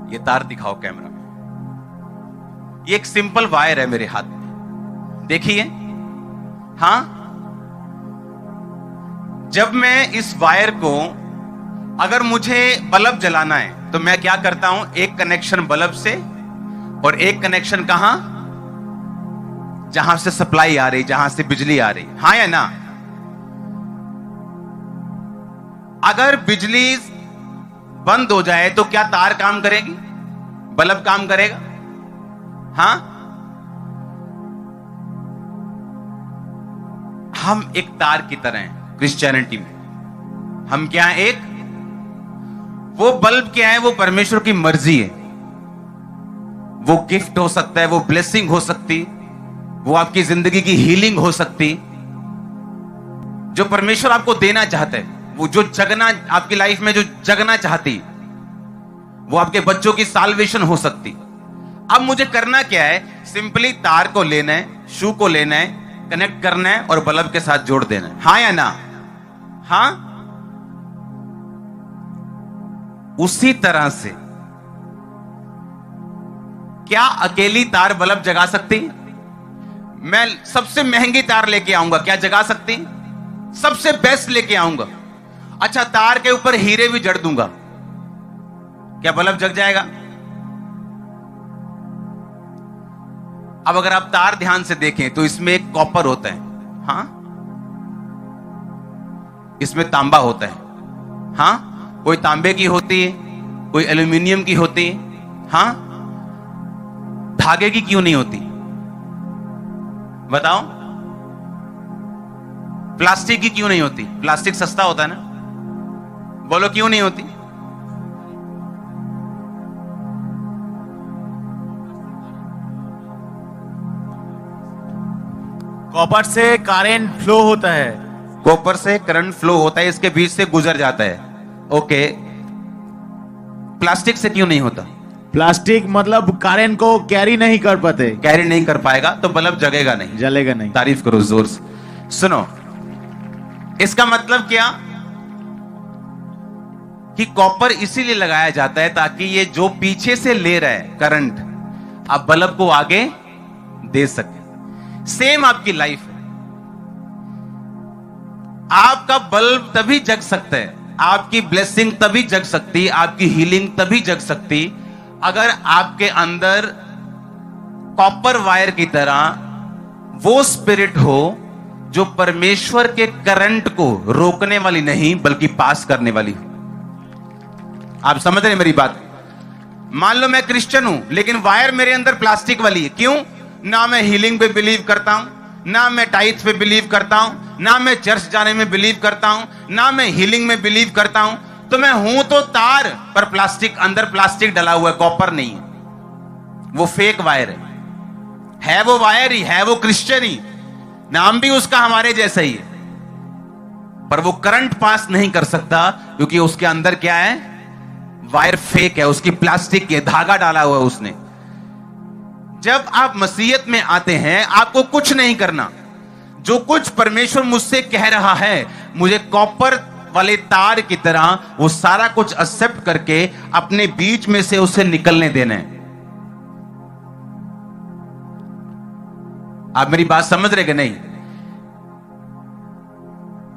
ये तार दिखाओ कैमरा में। ये एक सिंपल वायर है मेरे हाथ में, देखिए। हां, जब मैं इस वायर को, अगर मुझे बल्ब जलाना है तो मैं क्या करता हूं, एक कनेक्शन बल्ब से और एक कनेक्शन कहां, जहां से सप्लाई आ रही, जहां से बिजली आ रही, हां या ना। अगर बिजली बंद हो जाए तो क्या तार काम करेगी, बल्ब काम करेगा? हां, हम एक तार की तरह हैं क्रिश्चियनिटी में। हम क्या हैं? एक, वो बल्ब क्या है, वो परमेश्वर की मर्जी है। वो गिफ्ट हो सकता है, वो ब्लेसिंग हो सकती, वो आपकी जिंदगी की हीलिंग हो सकती, जो परमेश्वर आपको देना चाहता है, वो जो जगना आपकी लाइफ में जो जगना चाहती, वो आपके बच्चों की साल्वेशन हो सकती। अब मुझे करना क्या है, सिंपली तार को लेना है, शू को लेना है, कनेक्ट करना है और बल्ब के साथ जोड़ देना है। हां या ना? हां, उसी तरह से क्या अकेली तार बल्ब जगा सकती? मैं सबसे महंगी तार लेके आऊंगा, क्या जगा सकती? सबसे बेस्ट लेके आऊंगा। अच्छा, तार के ऊपर हीरे भी जड़ दूंगा, क्या बल्ब जग जाएगा? अब अगर आप तार ध्यान से देखें तो इसमें एक कॉपर होता है, हां, इसमें तांबा होता है, हां, कोई तांबे की होती है, कोई एल्यूमिनियम की होती है, हां, धागे की क्यों नहीं होती बताओ? प्लास्टिक की क्यों नहीं होती? प्लास्टिक सस्ता होता है ना, बोलो क्यों नहीं होती? कॉपर से करंट फ्लो होता है, कॉपर से करंट फ्लो होता है, इसके बीच से गुजर जाता है। ओके, प्लास्टिक से क्यों नहीं होता? प्लास्टिक मतलब करंट को कैरी नहीं कर पाते, कैरी नहीं कर पाएगा तो बल्ब जगेगा नहीं, जलेगा नहीं। तारीफ करो जोर से। सुनो, इसका मतलब क्या कि कॉपर इसीलिए लगाया जाता है ताकि ये जो पीछे से ले रहा है करंट, आप बल्ब को आगे दे सके। सेम आपकी लाइफ है, आपका बल्ब तभी जग सकता है, आपकी ब्लेसिंग तभी जग सकती, आपकी हीलिंग तभी जग सकती अगर आपके अंदर कॉपर वायर की तरह वो स्पिरिट हो जो परमेश्वर के करंट को रोकने वाली नहीं बल्कि पास करने वाली हो। आप समझ रहे हैं मेरी बात? मान लो मैं क्रिश्चियन हूं लेकिन वायर मेरे अंदर प्लास्टिक वाली है, क्यों? ना मैं हीलिंग पे बिलीव करता हूं, ना मैं टाइथ पे बिलीव करता हूं, ना मैं चर्च जाने में बिलीव करता हूं, ना मैं हीलिंग में बिलीव करता हूं। तो मैं हूं तो तार, पर प्लास्टिक, अंदर प्लास्टिक डला हुआ है, कॉपर नहीं है, वो फेक वायर है वो वायर ही है, वो क्रिश्चियन ही, नाम भी उसका हमारे जैसा ही है, पर वो करंट पास नहीं कर सकता क्योंकि उसके अंदर क्या है, वायर फेक है, उसकी प्लास्टिक के धागा डाला हुआ है उसने। जब आप मसीहत में आते हैं आपको कुछ नहीं करना, जो कुछ परमेश्वर मुझसे कह रहा है मुझे कॉपर वाले तार की तरह वो सारा कुछ एक्सेप्ट करके अपने बीच में से उसे निकलने देना है। आप मेरी बात समझ रहे कि नहीं?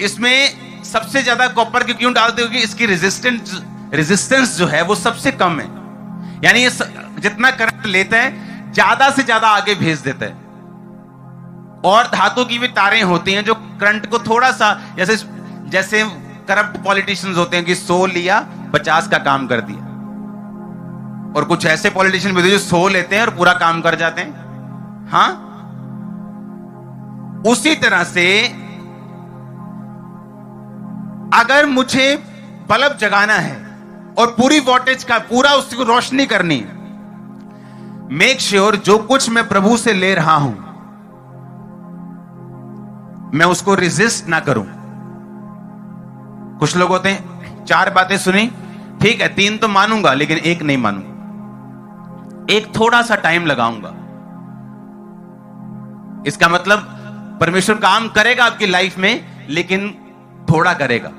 इसमें सबसे ज्यादा कॉपर क्यों डालते हो कि इसकी रेजिस्टेंस जो है वो सबसे कम है, यानी ये जितना करंट लेता है ज्यादा से ज्यादा आगे भेज देता है। और धातु की भी तारें होती हैं जो करंट को थोड़ा सा, जैसे करप्ट पॉलिटिशियंस होते हैं कि 100 लिया 50 का काम कर दिया, और कुछ ऐसे पॉलिटिशियन भी जो 100 लेते हैं और पूरा काम कर जाते हैं। हां, उसी तरह से अगर मुझे बल्ब जगाना है और पूरी वोल्टेज का पूरा उसको रोशनी करनी है, मेक श्योर जो कुछ मैं प्रभु से ले रहा हूं मैं उसको रिजिस्ट ना करूं। कुछ लोग होते हैं 4 बातें सुनी, ठीक है 3 तो मानूंगा लेकिन 1 नहीं मानूंगा, 1 थोड़ा सा टाइम लगाऊंगा। इसका मतलब परमेश्वर काम करेगा आपकी लाइफ में लेकिन थोड़ा करेगा,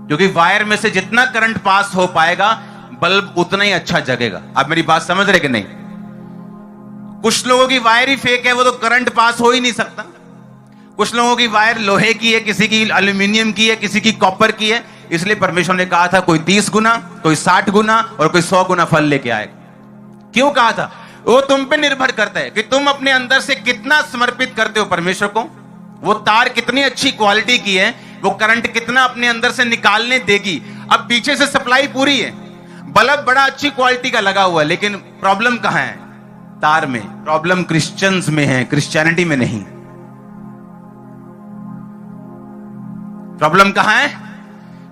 क्योंकि वायर में से जितना करंट पास हो पाएगा बल्ब उतना ही अच्छा जगेगा। आप मेरी बात समझ रहे कि नहीं? कुछ लोगों की वायर ही फेक है, वो तो करंट पास हो ही नहीं सकता। कुछ लोगों की वायर लोहे की है, किसी की एल्यूमिनियम की है, किसी की कॉपर की है। इसलिए परमेश्वर ने कहा था कोई 30 गुना, कोई 60 गुना और कोई 100 गुना फल लेके आएगा। क्यों कहा था? वो तुम पे निर्भर करता है कि तुम अपने अंदर से कितना समर्पित करते हो परमेश्वर को। वो तार कितनी अच्छी क्वालिटी की है, वो करंट कितना अपने अंदर से निकालने देगी। अब पीछे से सप्लाई पूरी है, बल्ब बड़ा अच्छी क्वालिटी का लगा हुआ है, लेकिन प्रॉब्लम कहां है? तार में। प्रॉब्लम क्रिश्चियंस में है, क्रिश्चियनिटी में नहीं। प्रॉब्लम कहां है?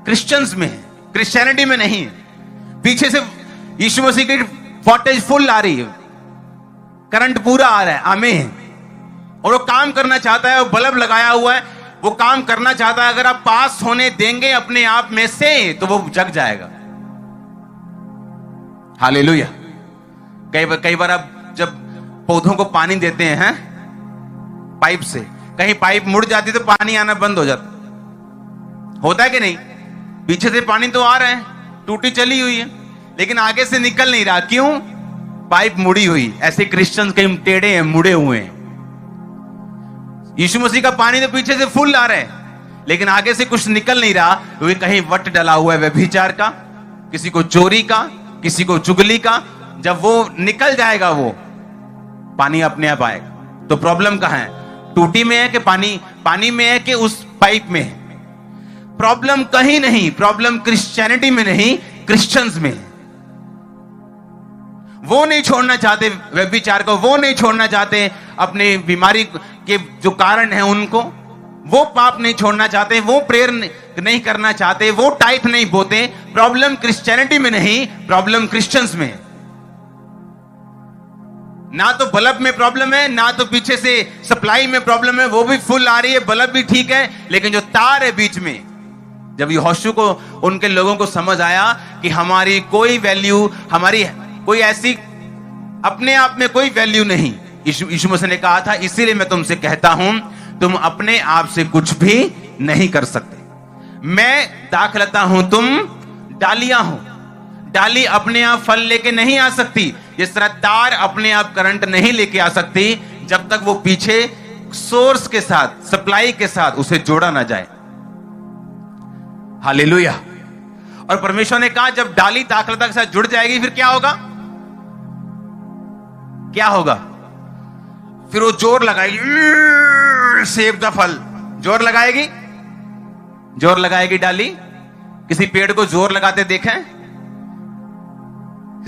क्रिश्चियंस में है, क्रिश्चियनिटी में नहीं है। पीछे से यीशु मसीह की वोल्टेज फुल आ रही है, करंट पूरा आ रहा है, आमीन। और वो काम करना चाहता है, वो बल्ब लगाया हुआ है, वो काम करना चाहता है। अगर आप पास होने देंगे अपने आप में से तो वो जग जाएगा। हालेलुया। कई बार आप जब पौधों को पानी देते हैं पाइप से, कहीं पाइप मुड़ जाती तो पानी आना बंद हो जाता, होता है कि नहीं? पीछे से पानी तो आ रहा है, टूटी चली हुई है, लेकिन आगे से निकल नहीं रहा। क्यों? पाइप मुड़ी हुई। ऐसे क्रिश्चियंस कहीं टेढ़े हैं, मुड़े हुए हैं। यीशु मसीह का पानी तो पीछे से फुल आ रहा है, लेकिन आगे से कुछ निकल नहीं रहा, क्योंकि कहीं वट डला हुआ है व्यभिचार का, किसी को चोरी का, किसी को चुगली का। जब वो निकल जाएगा वो पानी अपने आप आएगा। तो प्रॉब्लम कहां है? टूटी में है कि पानी में है कि उस पाइप में है? प्रॉब्लम कहीं नहीं। प्रॉब्लम क्रिश्चियनिटी में नहीं, क्रिश्चियंस में है। वो नहीं छोड़ना चाहते व्यभिचार को, वो नहीं छोड़ना चाहते अपने बीमारी के जो कारण है उनको, वो पाप नहीं छोड़ना चाहते, वो प्रेयर नहीं करना चाहते, वो टाइप नहीं बोते। प्रॉब्लम क्रिश्चियनिटी में नहीं, प्रॉब्लम क्रिश्चियंस में है। ना तो बल्ब में प्रॉब्लम है, ना तो पीछे से सप्लाई में प्रॉब्लम है, वो भी फुल आ रही है, बल्ब भी ठीक है, लेकिन जो तार है बीच में। जब यहोशू को, उनके लोगों को समझ आया कि हमारी कोई वैल्यू, हमारी कोई ऐसी अपने आप में कोई वैल्यू नहीं। यीशु मसीह ने कहा था, इसीलिए मैं तुमसे कहता हूं तुम अपने आप से कुछ भी नहीं कर सकते। मैं दाखलता हूं, तुम डालियां हो। डाली अपने आप फल लेके नहीं आ सकती, जिस तरह तार अपने आप करंट नहीं लेके आ सकती जब तक वो पीछे सोर्स के साथ, सप्लाई के साथ उसे जोड़ा ना जाए। हालेलुया। और परमेश्वर ने कहा जब डाली दाखलता के साथ जुड़ जाएगी फिर क्या होगा? क्या होगा? फिर वो जोर लगाएगी, सेब द फल। जोर लगाएगी, जोर लगाएगी डाली। किसी पेड़ को जोर लगाते देखें?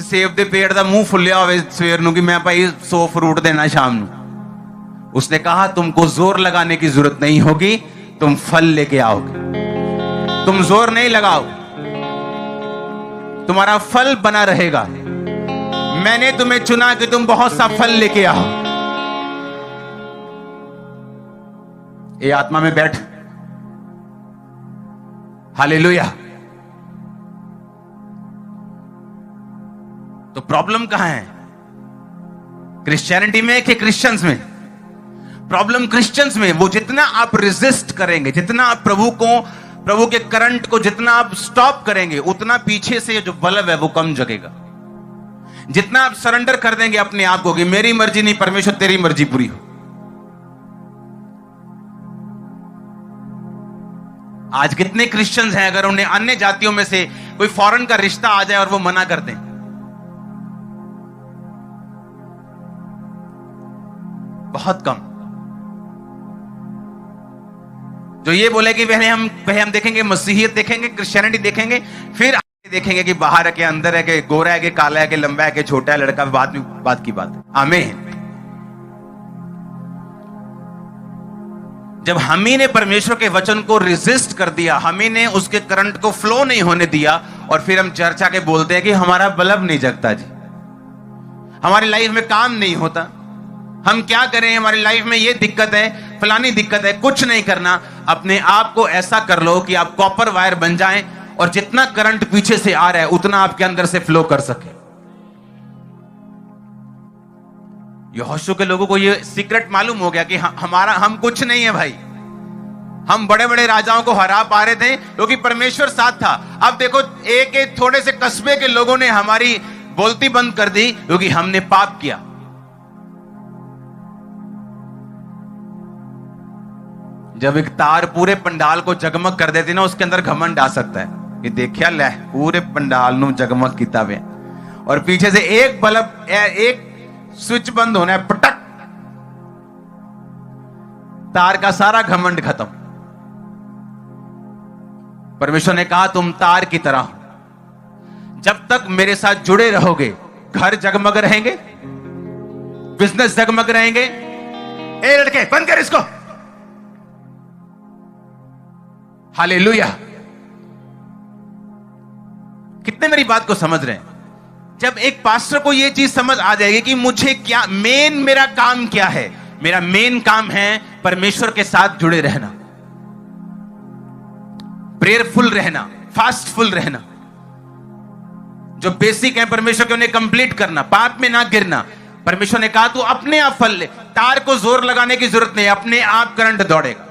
सेब दे पेड़ का मुंह फुलिया होवे सवेर नूं कि मैं भाई 100 फ्रूट देना शाम नूं। उसने कहा तुमको जोर लगाने की जरूरत नहीं होगी, तुम फल लेके आओगे। तुम जोर नहीं लगाओ, तुम्हारा फल बना रहेगा। मैंने तुम्हें चुना कि तुम बहुत सा फल लेके आओ। ये आत्मा में बैठ। हालेलुया। तो प्रॉब्लम कहां है? क्रिश्चियनिटी में कि क्रिश्चियंस में? प्रॉब्लम क्रिश्चियंस में। वो जितना आप रेजिस्ट करेंगे, जितना आप प्रभु के करंट को जितना आप स्टॉप करेंगे, उतना पीछे से जो बल्ब है वो कम जगेगा। जितना आप सरेंडर कर देंगे अपने आप को कि मेरी मर्जी नहीं परमेश्वर तेरी मर्जी पूरी हो। आज कितने क्रिश्चियंस हैं, अगर उन्हें अन्य जातियों में से कोई फॉरेन का रिश्ता आ जाए और वो मना कर दें, बहुत कम। जो ये बोले कि पहले हम देखेंगे मसीहियत, देखेंगे क्रिश्चियनिटी, देखेंगे फिर देखेंगे कि बाहर है कि अंदर है कि गोरा है कि काला है कि लंबा है कि छोटा है, लड़का, बात की बात। आमीन। जब हम ही ने परमेश्वर के वचन को रेजिस्ट कर दिया, हम ही ने उसके करंट को फ्लो नहीं होने दिया, और फिर हम चर्चा के बोलते हैं कि हमारा बल्ब नहीं जगता जी, हमारी लाइफ में काम नहीं होता, हम क्या करें, हमारी लाइफ में ये दिक्कत है, फलानी दिक्कत है। कुछ नहीं करना, अपने आप को ऐसा कर लो कि आप कॉपर वायर बन जाएं और जितना करंट पीछे से आ रहा है उतना आपके अंदर से फ्लो कर सके। यहोशू के लोगों को ये सीक्रेट मालूम हो गया कि हम कुछ नहीं है भाई, हम बड़े बड़े राजाओं को हरा पा रहे थे क्योंकि परमेश्वर साथ था। अब देखो एक एक थोड़े से कस्बे के लोगों ने हमारी बोलती बंद कर दी क्योंकि हमने पाप किया। जब एक तार पूरे पंडाल को जगमग कर देती ना, उसके अंदर घमंड आ सकता है कि देखिया ले पूरे पंडाल नु जगमग किया वे, और पीछे से एक बल्ब एक स्विच बंद होना है, पटक, तार का सारा घमंड खत्म। परमेश्वर ने कहा तुम तार की तरह हो, जब तक मेरे साथ जुड़े रहोगे घर जगमग रहेंगे, बिजनेस जगमग रहेंगे। ए लड़के बंद कर इसको। हालेलुया। कितने मेरी बात को समझ रहे हैं? जब एक पास्टर को यह चीज समझ आ जाएगी कि मुझे क्या मेरा काम क्या है, मेरा मेन काम है परमेश्वर के साथ जुड़े रहना, प्रेयरफुल रहना, फास्टफुल रहना, जो बेसिक है परमेश्वर के उन्हें कंप्लीट करना, पाप में ना गिरना। परमेश्वर ने कहा तू अपने आप फल ले, तार को जोर लगाने की जरूरत नहीं, अपने आप करंट दौड़ेगा।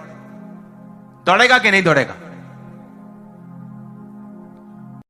दौड़ेगा कि नहीं दौड़ेगा?